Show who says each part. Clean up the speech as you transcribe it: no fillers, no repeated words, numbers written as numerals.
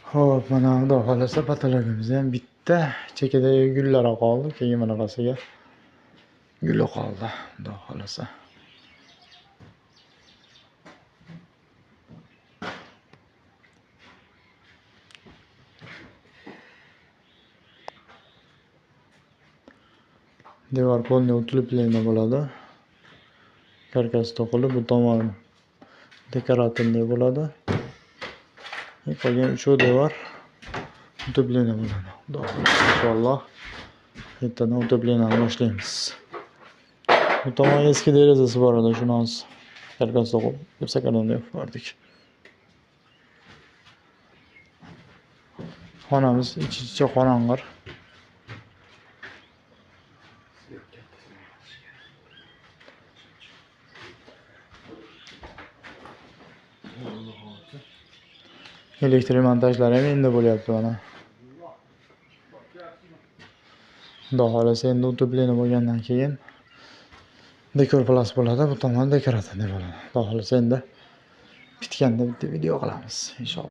Speaker 1: Xo'p, mana xudo xolasa patologimiz ham bitta. Chekadagi gullar qoldi. Keyin bunaqasiga guli qoldi, xudo xolasa. Devor polni utlepleniya bo'ladi. Karkas to'qilib, bu tomon dekorativniy bo'ladi. Qolgan 3 devor utlepleniya bo'ladi. Xudo xolasa inshaalloh ertadan utlepleniyani boshlaymiz. Bu tomon eski derazasi bor edi, shuni hozir karkas to'qib, sakardan yopib yubordik. Xonamiz ichi qorong'ir. Elektr montajlari ham endi bo'lyapti mana. Xudo xolasa endi utlepleniya bo'lgandan keyin dekor plas bo'ladi, bu tomon dekorativniy bo'ladi. Xudo xolasa endi bitganda bitta video qilamiz inshaalloh.